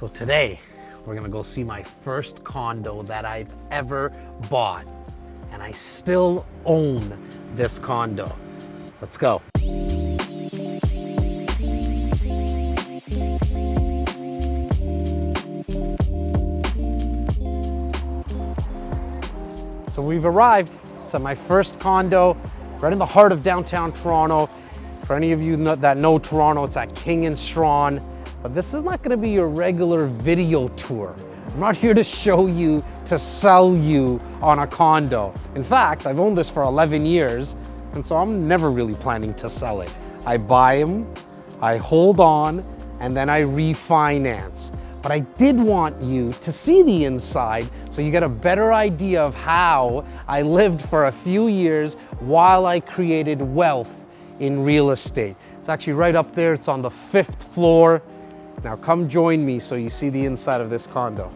So today, we're gonna go see my first condo that I've ever bought. And I still own this condo. Let's go. So we've arrived. It's at my first condo, right in the heart of downtown Toronto. For any of you that know Toronto, it's at King and Strawn. But this is not gonna be your regular video tour. I'm not here to show you, to sell you on a condo. In fact, I've owned this for 11 years, and so I'm never really planning to sell it. I buy them, I hold on, and then I refinance. But I did want you to see the inside so you get a better idea of how I lived for a few years while I created wealth in real estate. It's actually right up there, it's on the 5th floor. Now come join me so you see the inside of this condo.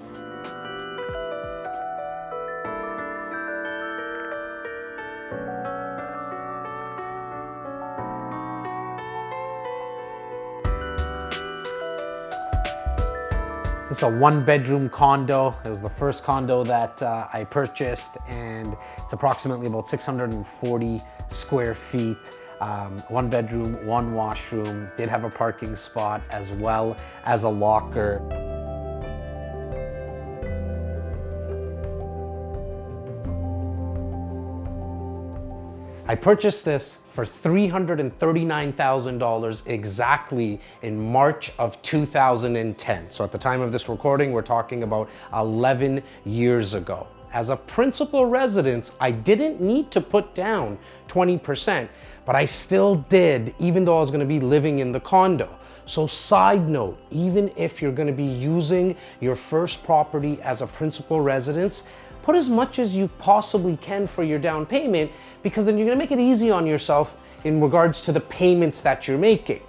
It's a 1-bedroom condo. It was the first condo that I purchased, and it's approximately about 640 square feet. 1 bedroom, 1 washroom, did have a parking spot as well as a locker. I purchased this for $339,000 exactly in March of 2010. So at the time of this recording, we're talking about 11 years ago. As a principal residence, I didn't need to put down 20%, but I still did, even though I was gonna be living in the condo. So side note, even if you're gonna be using your first property as a principal residence, put as much as you possibly can for your down payment, because then you're gonna make it easy on yourself in regards to the payments that you're making.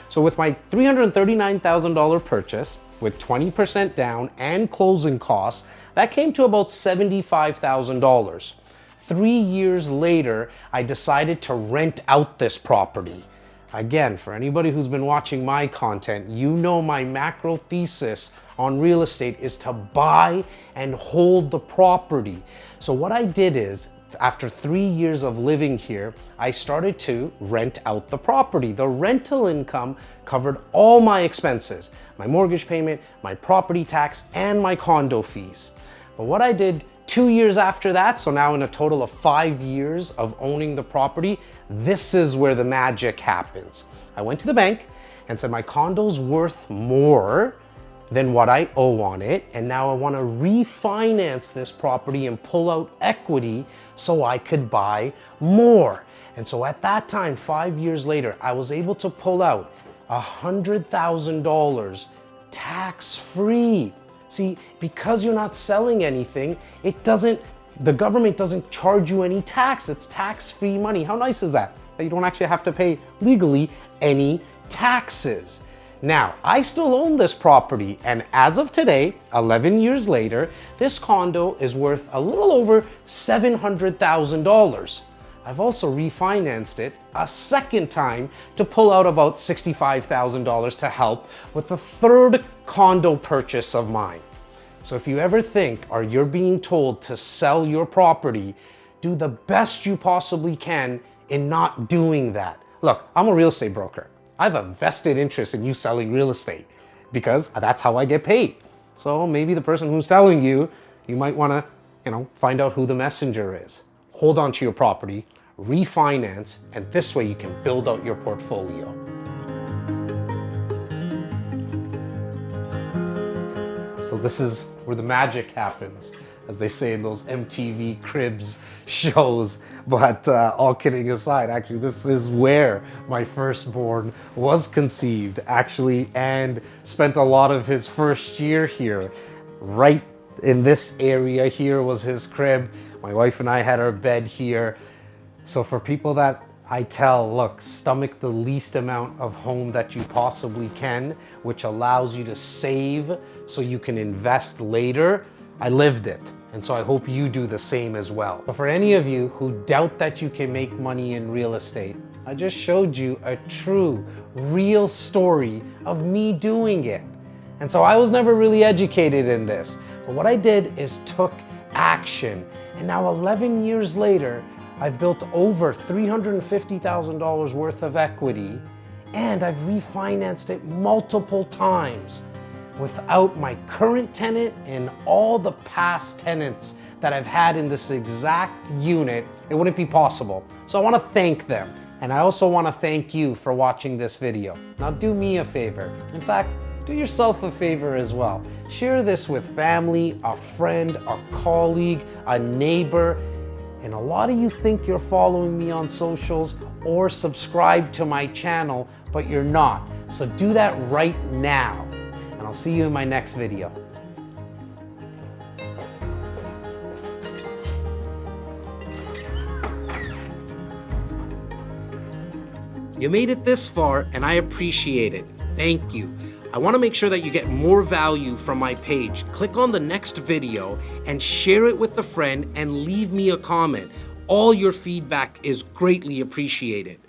So with my $339,000 purchase, with 20% down and closing costs, that came to about $75,000. 3 years later, I decided to rent out this property. Again, for anybody who's been watching my content, you know my macro thesis on real estate is to buy and hold the property. So what I did is, after 3 years of living here, I started to rent out the property. The rental income covered all my expenses, my mortgage payment, my property tax, and my condo fees. But what I did 2 years after that, so now in a total of 5 years of owning the property, this is where the magic happens. I went to the bank and said my condo's worth more than what I owe on it, and now I want to refinance this property and pull out equity so I could buy more. And so at that time, 5 years later, I was able to pull out $100,000 tax-free. See, because you're not selling anything, the government doesn't charge you any tax. It's tax-free money. How nice is that? That you don't actually have to pay legally any taxes. Now, I still own this property, and as of today, 11 years later, this condo is worth a little over $700,000. I've also refinanced it a second time to pull out about $65,000 to help with the third condo purchase of mine. So if you ever think or you're being told to sell your property, do the best you possibly can in not doing that. Look, I'm a real estate broker. I have a vested interest in you selling real estate because that's how I get paid. So maybe the person who's selling you, you might want to, find out who the messenger is. Hold on to your property, refinance, and this way you can build out your portfolio. So this is where the magic happens, as they say in those MTV Cribs shows. But all kidding aside, actually, this is where my firstborn was conceived, actually, and spent a lot of his first year here. Right in this area here was his crib. My wife and I had our bed here. So for people that I tell, look, stomach the least amount of home that you possibly can, which allows you to save so you can invest later, I lived it. And so I hope you do the same as well. But for any of you who doubt that you can make money in real estate, I just showed you a true, real story of me doing it. And so I was never really educated in this. But what I did is took action. And now 11 years later, I've built over $350,000 worth of equity, and I've refinanced it multiple times. Without my current tenant and all the past tenants that I've had in this exact unit, it wouldn't be possible. So I want to thank them. And I also want to thank you for watching this video. Now do me a favor. In fact, do yourself a favor as well. Share this with family, a friend, a colleague, a neighbor. And a lot of you think you're following me on socials or subscribe to my channel, but you're not. So do that right now. And I'll see you in my next video. You made it this far, and I appreciate it. Thank you. I want to make sure that you get more value from my page. Click on the next video and share it with a friend and leave me a comment. All your feedback is greatly appreciated.